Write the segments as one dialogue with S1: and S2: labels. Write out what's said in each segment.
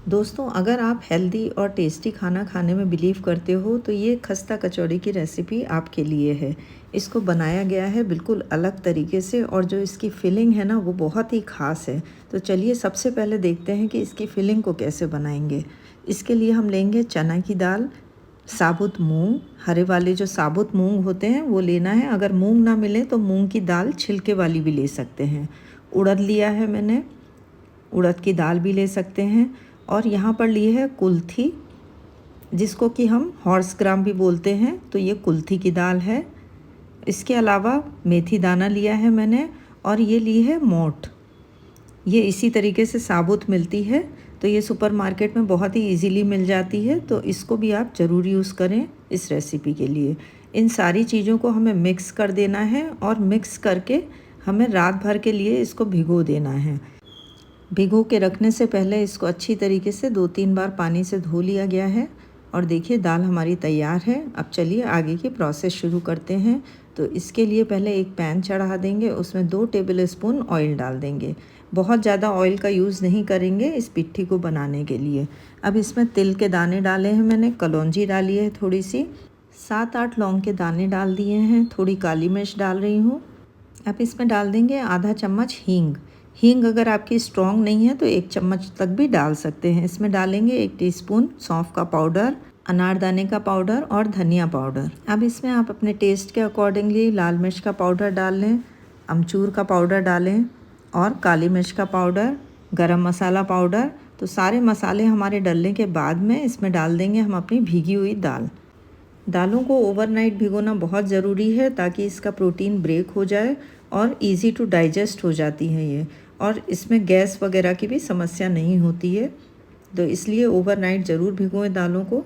S1: दोस्तों, अगर आप हेल्दी और टेस्टी खाना खाने में बिलीव करते हो तो ये खस्ता कचौड़ी की रेसिपी आपके लिए है। इसको बनाया गया है बिल्कुल अलग तरीके से और जो इसकी फिलिंग है ना वो बहुत ही ख़ास है। तो चलिए सबसे पहले देखते हैं कि इसकी फिलिंग को कैसे बनाएंगे। इसके लिए हम लेंगे चना की दाल, साबुत मूंग, हरे वाले जो साबुत मूंग होते हैं वो लेना है। अगर मूंग ना मिले तो मूंग की दाल छिलके वाली भी ले सकते हैं। उड़द लिया है मैंने, उड़द की दाल भी ले सकते हैं। और यहाँ पर ली है कुल्थी, जिसको कि हम हॉर्स ग्राम भी बोलते हैं, तो ये कुल्थी की दाल है। इसके अलावा मेथी दाना लिया है मैंने और ये ली है मोठ। ये इसी तरीके से साबुत मिलती है, तो ये सुपरमार्केट में बहुत ही इजीली मिल जाती है, तो इसको भी आप ज़रूर यूज़ करें इस रेसिपी के लिए। इन सारी चीज़ों को हमें मिक्स कर देना है और मिक्स करके हमें रात भर के लिए इसको भिगो देना है। भिगो के रखने से पहले इसको अच्छी तरीके से 2-3 बार पानी से धो लिया गया है। और देखिए दाल हमारी तैयार है। अब चलिए आगे की प्रोसेस शुरू करते हैं। तो इसके लिए पहले एक पैन चढ़ा देंगे, उसमें 2 टेबल स्पून ऑयल डाल देंगे। बहुत ज़्यादा ऑयल का यूज़ नहीं करेंगे इस पिट्ठी को बनाने के लिए। अब इसमें तिल के दाने डाले हैं मैंने, कलौंजी डाली है थोड़ी सी, 7-8 लौंग के दाने डाल दिए हैं, थोड़ी काली मिर्च डाल रही हूँ। अब इसमें डाल देंगे आधा चम्मच हींग। हींग अगर आपकी स्ट्रॉन्ग नहीं है तो 1 चम्मच तक भी डाल सकते हैं। इसमें डालेंगे 1 टीस्पून सौंफ का पाउडर, अनारदाने का पाउडर और धनिया पाउडर। अब इसमें आप अपने टेस्ट के अकॉर्डिंगली लाल मिर्च का पाउडर डाल लें, अमचूर का पाउडर डालें और काली मिर्च का पाउडर, गरम मसाला पाउडर। तो सारे मसाले हमारे डलने के बाद में इसमें डाल देंगे हम अपनी भीगी हुई दाल। दालों को ओवरनाइट भिगोना बहुत ज़रूरी है ताकि इसका प्रोटीन ब्रेक हो जाए और इजी टू डाइजेस्ट हो जाती हैं ये, और इसमें गैस वगैरह की भी समस्या नहीं होती है। तो इसलिए ओवरनाइट ज़रूर भिगोएं दालों को।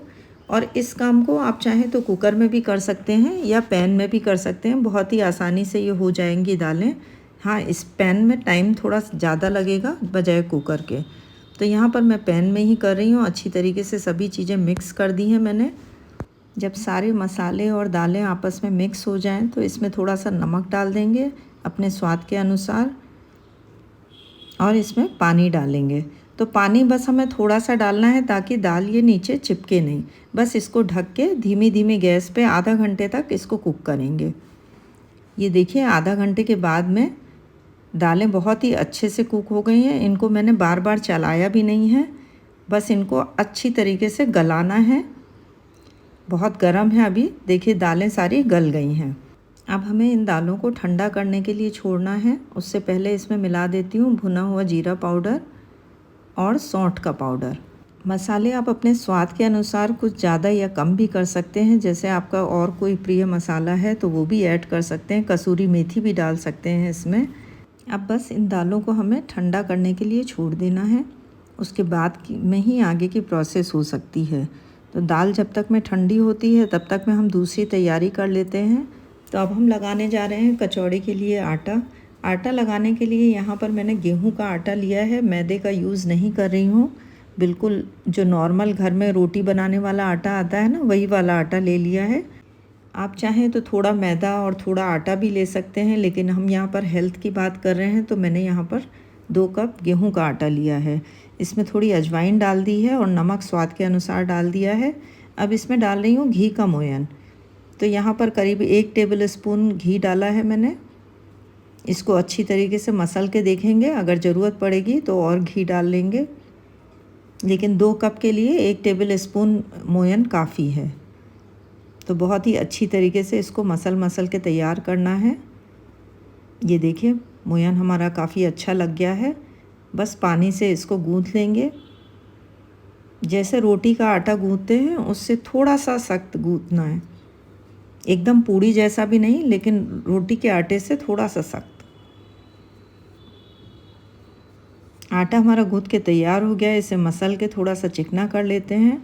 S1: और इस काम को आप चाहें तो कुकर में भी कर सकते हैं या पैन में भी कर सकते हैं, बहुत ही आसानी से ये हो जाएंगी दालें। हाँ, इस पैन में टाइम थोड़ा ज़्यादा लगेगा बजाय कुकर के। तो यहाँ पर मैं पैन में ही कर रही हूँ। अच्छी तरीके से सभी चीज़ें मिक्स कर दी हैं मैंने। जब सारे मसाले और दालें आपस में मिक्स हो जाएं तो इसमें थोड़ा सा नमक डाल देंगे अपने स्वाद के अनुसार और इसमें पानी डालेंगे। तो पानी बस हमें थोड़ा सा डालना है ताकि दाल ये नीचे चिपके नहीं। बस इसको ढक के धीमी धीमी गैस पे आधा घंटे तक इसको कुक करेंगे। ये देखिए आधा घंटे के बाद में दालें बहुत ही अच्छे से कुक हो गई हैं। इनको मैंने बार बार चलाया भी नहीं है, बस इनको अच्छी तरीके से गलाना है। बहुत गर्म है अभी, देखिए दालें सारी गल गई हैं। अब हमें इन दालों को ठंडा करने के लिए छोड़ना है। उससे पहले इसमें मिला देती हूँ भुना हुआ जीरा पाउडर और सौंठ का पाउडर। मसाले आप अपने स्वाद के अनुसार कुछ ज़्यादा या कम भी कर सकते हैं। जैसे आपका और कोई प्रिय मसाला है तो वो भी ऐड कर सकते हैं, कसूरी मेथी भी डाल सकते हैं इसमें। अब बस इन दालों को हमें ठंडा करने के लिए छोड़ देना है, उसके बाद में ही आगे की प्रोसेस हो सकती है। तो दाल जब तक में ठंडी होती है तब तक में हम दूसरी तैयारी कर लेते हैं। तो अब हम लगाने जा रहे हैं कचौड़ी के लिए आटा। आटा लगाने के लिए यहाँ पर मैंने गेहूं का आटा लिया है, मैदे का यूज़ नहीं कर रही हूँ। बिल्कुल जो नॉर्मल घर में रोटी बनाने वाला आटा आता है ना, वही वाला आटा ले लिया है। आप चाहें तो थोड़ा मैदा और थोड़ा आटा भी ले सकते हैं, लेकिन हम यहाँ पर हेल्थ की बात कर रहे हैं तो मैंने यहाँ पर 2 कप गेहूं का आटा लिया है। इसमें थोड़ी अजवाइन डाल दी है और नमक स्वाद के अनुसार डाल दिया है। अब इसमें डाल रही हूँ घी का मोयन। तो यहाँ पर करीब 1 टेबल स्पून घी डाला है मैंने। इसको अच्छी तरीके से मसल के देखेंगे, अगर ज़रूरत पड़ेगी तो और घी डाल लेंगे, लेकिन 2 कप के लिए 1 टेबल स्पून मोयन काफ़ी है। तो बहुत ही अच्छी तरीके से इसको मसल के तैयार करना है। ये देखिए मोयन हमारा काफ़ी अच्छा लग गया है। बस पानी से इसको गूँथ लेंगे। जैसे रोटी का आटा गूँथते हैं उससे थोड़ा सा सख्त गूँथना है, एकदम पूड़ी जैसा भी नहीं, लेकिन रोटी के आटे से थोड़ा सा सख्त। आटा हमारा गूँथ के तैयार हो गया। इसे मसल के थोड़ा सा चिकना कर लेते हैं।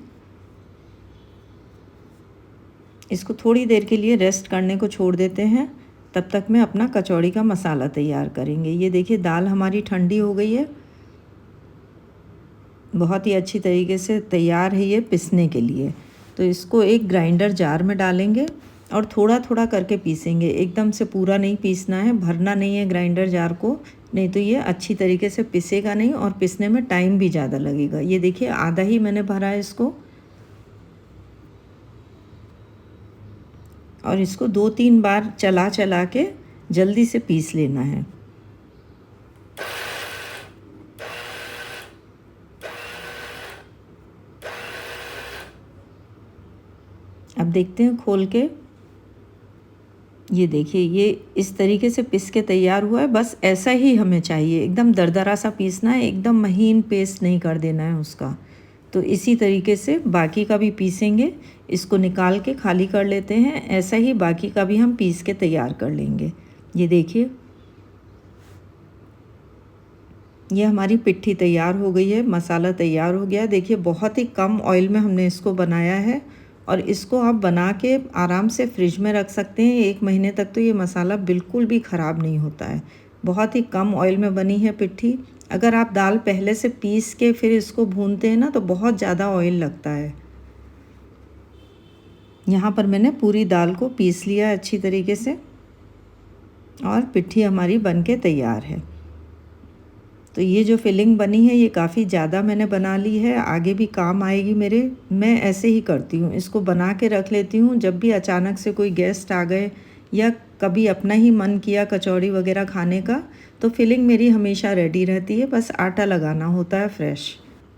S1: इसको थोड़ी देर के लिए रेस्ट करने को छोड़ देते हैं, तब तक में अपना कचौड़ी का मसाला तैयार करेंगे। ये देखिए दाल हमारी ठंडी हो गई है, बहुत ही अच्छी तरीके से तैयार है ये पिसने के लिए। तो इसको एक ग्राइंडर जार में डालेंगे और थोड़ा थोड़ा करके पीसेंगे, एकदम से पूरा नहीं पीसना है, भरना नहीं है ग्राइंडर जार को, नहीं तो ये अच्छी तरीके से पिसेगा नहीं और पिसने में टाइम भी ज़्यादा लगेगा। ये देखिए आधा ही मैंने भरा है इसको, और इसको 2-3 बार चला चला के जल्दी से पीस लेना है। अब देखते हैं खोल के, ये देखिए ये इस तरीके से पिस के तैयार हुआ है। बस ऐसा ही हमें चाहिए, एकदम दरदरा सा पीसना है, एकदम महीन पेस्ट नहीं कर देना है उसका। तो इसी तरीके से बाकी का भी पीसेंगे। इसको निकाल के खाली कर लेते हैं, ऐसा ही बाकी का भी हम पीस के तैयार कर लेंगे। ये देखिए ये हमारी पिट्ठी तैयार हो गई है, मसाला तैयार हो गया है। देखिए बहुत ही कम ऑयल में हमने इसको बनाया है, और इसको आप बना के आराम से फ्रिज में रख सकते हैं 1 महीने तक। तो ये मसाला बिल्कुल भी ख़राब नहीं होता है। बहुत ही कम ऑयल में बनी है पिट्ठी। अगर आप दाल पहले से पीस के फिर इसको भूनते हैं ना तो बहुत ज़्यादा ऑयल लगता है। यहाँ पर मैंने पूरी दाल को पीस लिया अच्छी तरीके से, और पिट्ठी हमारी बन के तैयार है। तो ये जो फिलिंग बनी है ये काफ़ी ज़्यादा मैंने बना ली है, आगे भी काम आएगी मेरे। मैं ऐसे ही करती हूँ, इसको बना के रख लेती हूँ। जब भी अचानक से कोई गेस्ट आ गए या कभी अपना ही मन किया कचौड़ी वगैरह खाने का, तो फिलिंग मेरी हमेशा रेडी रहती है, बस आटा लगाना होता है फ्रेश।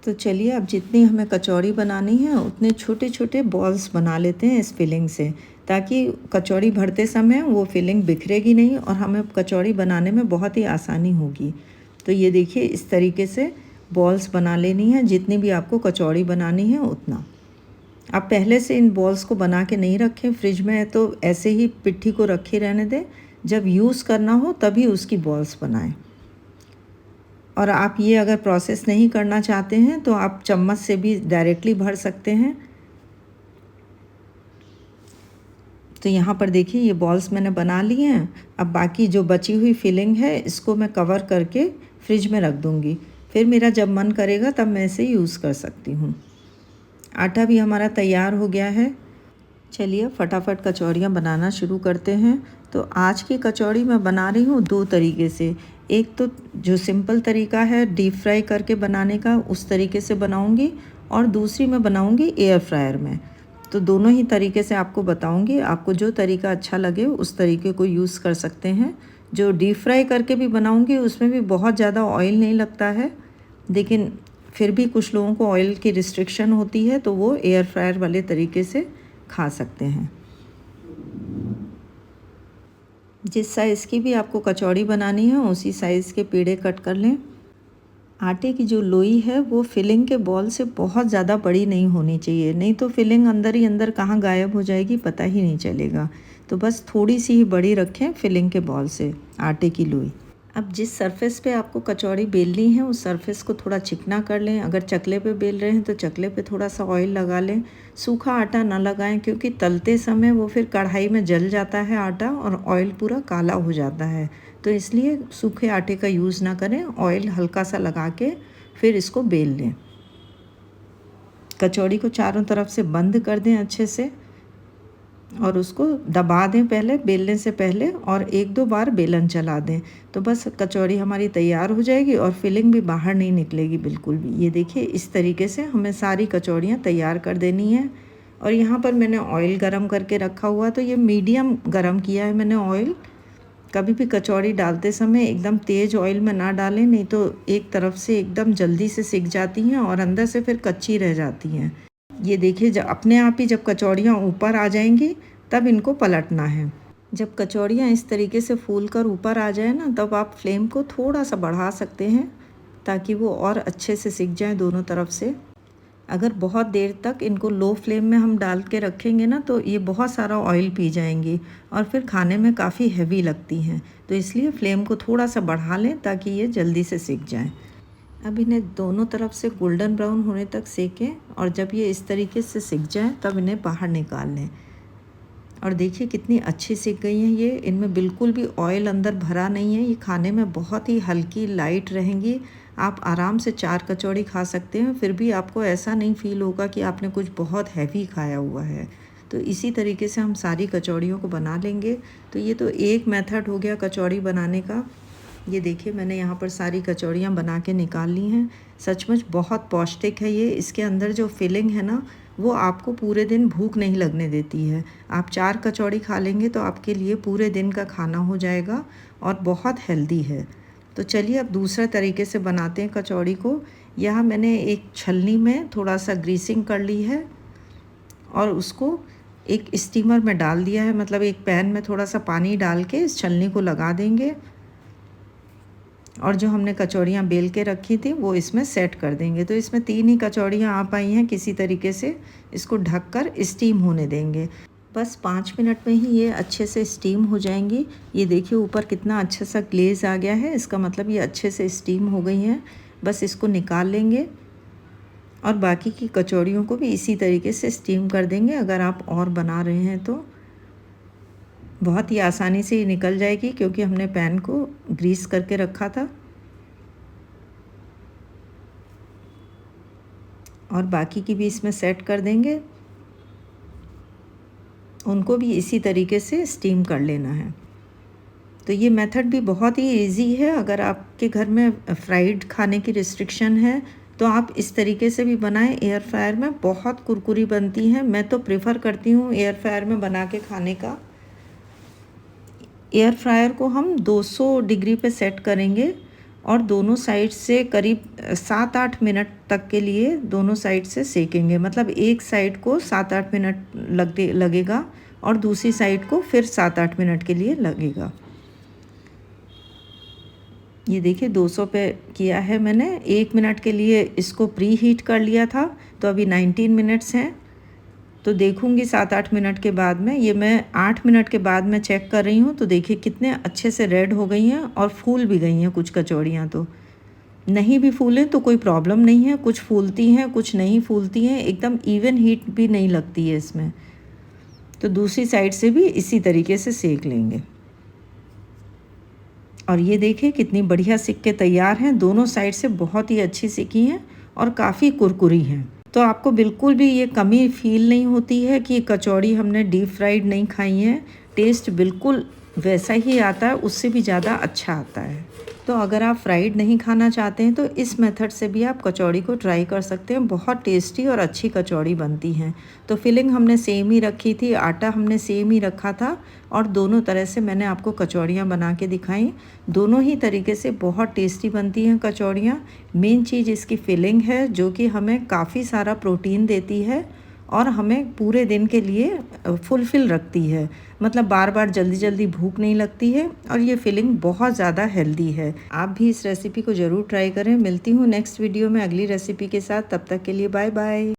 S1: तो चलिए अब जितनी हमें कचौड़ी बनानी है उतने छोटे छोटे बॉल्स बना लेते हैं इस फिलिंग से, ताकि कचौड़ी भरते समय वो फिलिंग बिखरेगी नहीं और हमें कचौड़ी बनाने में बहुत ही आसानी होगी। तो ये देखिए इस तरीके से बॉल्स बना लेनी है, जितनी भी आपको कचौड़ी बनानी है उतना। आप पहले से इन बॉल्स को बना के नहीं रखें फ्रिज में, तो ऐसे ही पिट्ठी को रखे रहने दें, जब यूज़ करना हो तभी उसकी बॉल्स बनाएं। और आप ये अगर प्रोसेस नहीं करना चाहते हैं तो आप चम्मच से भी डायरेक्टली भर सकते हैं। तो यहाँ पर देखिए ये बॉल्स मैंने बना लिए हैं। अब बाकी जो बची हुई फिलिंग है इसको मैं कवर करके फ्रिज में रख दूँगी, फिर मेरा जब मन करेगा तब मैं इसे यूज़ कर सकती हूँ। आटा भी हमारा तैयार हो गया है। चलिए फटाफट कचौड़ियाँ बनाना शुरू करते हैं। तो आज की कचौड़ी मैं बना रही हूँ 2 तरीके से। एक तो जो सिंपल तरीका है डीप फ्राई करके बनाने का, उस तरीके से बनाऊँगी, और दूसरी मैं बनाऊँगी एयर फ्रायर में। तो दोनों ही तरीके से आपको बताऊँगी, आपको जो तरीका अच्छा लगे उस तरीके को यूज़ कर सकते हैं। जो डीप फ्राई करके भी बनाऊँगी उसमें भी बहुत ज़्यादा ऑयल नहीं लगता है, लेकिन फिर भी कुछ लोगों को ऑयल की रिस्ट्रिक्शन होती है तो वो एयर फ्रायर वाले तरीके से खा सकते हैं। जिस साइज़ की भी आपको कचौड़ी बनानी है उसी साइज़ के पेड़े कट कर लें। आटे की जो लोई है वो फिलिंग के बॉल से बहुत ज़्यादा बड़ी नहीं होनी चाहिए, नहीं तो फिलिंग अंदर ही अंदर कहाँ गायब हो जाएगी पता ही नहीं चलेगा। तो बस थोड़ी सी ही बड़ी रखें फिलिंग के बॉल से आटे की लोई। अब जिस सरफेस पे आपको कचौड़ी बेलनी है उस सरफेस को थोड़ा चिकना कर लें। अगर चकले पे बेल रहे हैं तो चकले पे थोड़ा सा ऑयल लगा लें। सूखा आटा ना लगाएं, क्योंकि तलते समय वो फिर कढ़ाई में जल जाता है आटा और ऑयल पूरा काला हो जाता है। तो इसलिए सूखे आटे का यूज़ ना करें, ऑयल हल्का सा लगा के फिर इसको बेल लें। कचौड़ी को चारों तरफ से बंद कर दें अच्छे से, और उसको दबा दें पहले बेलने से पहले, और 1-2 बार बेलन चला दें। तो बस कचौड़ी हमारी तैयार हो जाएगी और फिलिंग भी बाहर नहीं निकलेगी बिल्कुल भी। ये देखिए इस तरीके से हमें सारी कचौड़ियाँ तैयार कर देनी है। और यहाँ पर मैंने ऑयल गरम करके रखा हुआ, तो ये मीडियम गरम किया है मैंने ऑयल। कभी भी कचौड़ी डालते समय एकदम तेज़ ऑयल में ना डालें, नहीं तो एक तरफ से एकदम जल्दी से सिक जाती हैं और अंदर से फिर कच्ची रह जाती हैं। ये देखिए जब अपने आप ही जब कचौड़ियाँ ऊपर आ जाएंगी तब इनको पलटना है। जब कचौड़ियाँ इस तरीके से फूल कर ऊपर आ जाए ना, तब आप फ्लेम को थोड़ा सा बढ़ा सकते हैं ताकि वो और अच्छे से सिक जाए दोनों तरफ से। अगर बहुत देर तक इनको लो फ्लेम में हम डाल के रखेंगे ना तो ये बहुत सारा ऑयल पी जाएंगी और फिर खाने में काफ़ी हैवी लगती हैं। तो इसलिए फ्लेम को थोड़ा सा बढ़ा लें ताकि ये जल्दी से सिक जाएं। अब इन्हें दोनों तरफ से गोल्डन ब्राउन होने तक सेकें, और जब ये इस तरीके से सिक जाएं तब इन्हें बाहर निकाल लें। और देखिए कितनी अच्छी सिक गई हैं ये, इनमें बिल्कुल भी ऑयल अंदर भरा नहीं है। ये खाने में बहुत ही हल्की लाइट रहेंगी। आप आराम से 4 कचौड़ी खा सकते हैं, फिर भी आपको ऐसा नहीं फील होगा कि आपने कुछ बहुत हैवी खाया हुआ है। तो इसी तरीके से हम सारी कचौड़ियों को बना लेंगे। तो ये तो एक मेथड हो गया कचौड़ी बनाने का। ये देखिए मैंने यहाँ पर सारी कचौड़ियाँ बना के निकाल ली हैं। सचमुच बहुत पौष्टिक है ये। इसके अंदर जो फिलिंग है ना, वो आपको पूरे दिन भूख नहीं लगने देती है। आप 4 कचौड़ी खा लेंगे तो आपके लिए पूरे दिन का खाना हो जाएगा और बहुत हेल्दी है। तो चलिए अब दूसरा तरीके से बनाते हैं कचौड़ी को। यहाँ मैंने एक छलनी में थोड़ा सा ग्रीसिंग कर ली है और उसको एक स्टीमर में डाल दिया है। मतलब एक पैन में थोड़ा सा पानी डाल के इस छलनी को लगा देंगे और जो हमने कचौड़ियाँ बेल के रखी थी वो इसमें सेट कर देंगे। तो इसमें 3 ही कचौड़ियाँ आ पाई हैं। किसी तरीके से इसको ढककर स्टीम होने देंगे। बस 5 मिनट में ही ये अच्छे से स्टीम हो जाएंगी। ये देखिए ऊपर कितना अच्छा सा ग्लेज़ आ गया है, इसका मतलब ये अच्छे से स्टीम हो गई हैं। बस इसको निकाल लेंगे और बाकी की कचौड़ियों को भी इसी तरीके से स्टीम कर देंगे। अगर आप और बना रहे हैं तो बहुत ही आसानी से ये निकल जाएगी क्योंकि हमने पैन को ग्रीस करके रखा था। और बाकी की भी इसमें सेट कर देंगे, उनको भी इसी तरीके से स्टीम कर लेना है। तो ये मेथड भी बहुत ही इजी है। अगर आपके घर में फ्राइड खाने की रिस्ट्रिक्शन है तो आप इस तरीके से भी बनाएं। एयर फ्रायर में बहुत कुरकुरी बनती हैं। मैं तो प्रेफर करती हूँ एयर फ्रायर में बना के खाने का। एयर फ्रायर को हम 200 डिग्री पे सेट करेंगे और दोनों साइड से करीब 7-8 मिनट तक के लिए दोनों साइड से सेकेंगे। मतलब एक साइड को 7-8 मिनट लगेगा और दूसरी साइड को फिर 7-8 मिनट के लिए लगेगा। ये देखिए 200 पे किया है मैंने। 1 मिनट के लिए इसको प्री हीट कर लिया था। तो अभी 19 मिनट्स हैं। तो देखूँगी 7-8 मिनट के बाद में। ये मैं 8 मिनट के बाद में चेक कर रही हूँ। तो देखिए कितने अच्छे से रेड हो गई हैं और फूल भी गई हैं कुछ कचौड़ियाँ। तो नहीं भी फूलें तो कोई प्रॉब्लम नहीं है, कुछ फूलती हैं कुछ नहीं फूलती हैं। एकदम इवन हीट भी नहीं लगती है इसमें। तो दूसरी साइड से भी इसी तरीके से सेक लेंगे। और ये देखिए कितनी बढ़िया सिक के तैयार हैं। दोनों साइड से बहुत ही अच्छी सिकी हैं और काफ़ी कुरकुरी हैं। तो आपको बिल्कुल भी ये कमी फील नहीं होती है कि कचौड़ी हमने डीप फ्राइड नहीं खाई है। टेस्ट बिल्कुल वैसा ही आता है, उससे भी ज़्यादा अच्छा आता है। तो अगर आप फ्राइड नहीं खाना चाहते हैं तो इस मेथड से भी आप कचौड़ी को ट्राई कर सकते हैं। बहुत टेस्टी और अच्छी कचौड़ी बनती हैं। तो फिलिंग हमने सेम ही रखी थी, आटा हमने सेम ही रखा था और दोनों तरह से मैंने आपको कचौड़ियाँ बना के दिखाई। दोनों ही तरीके से बहुत टेस्टी बनती हैं कचौड़ियाँ। मेन चीज़ इसकी फिलिंग है जो कि हमें काफ़ी सारा प्रोटीन देती है और हमें पूरे दिन के लिए फुलफ़िल रखती है। मतलब बार बार जल्दी जल्दी भूख नहीं लगती है और ये फिलिंग बहुत ज़्यादा हेल्दी है। आप भी इस रेसिपी को ज़रूर ट्राई करें। मिलती हूँ नेक्स्ट वीडियो में अगली रेसिपी के साथ। तब तक के लिए बाय बाय।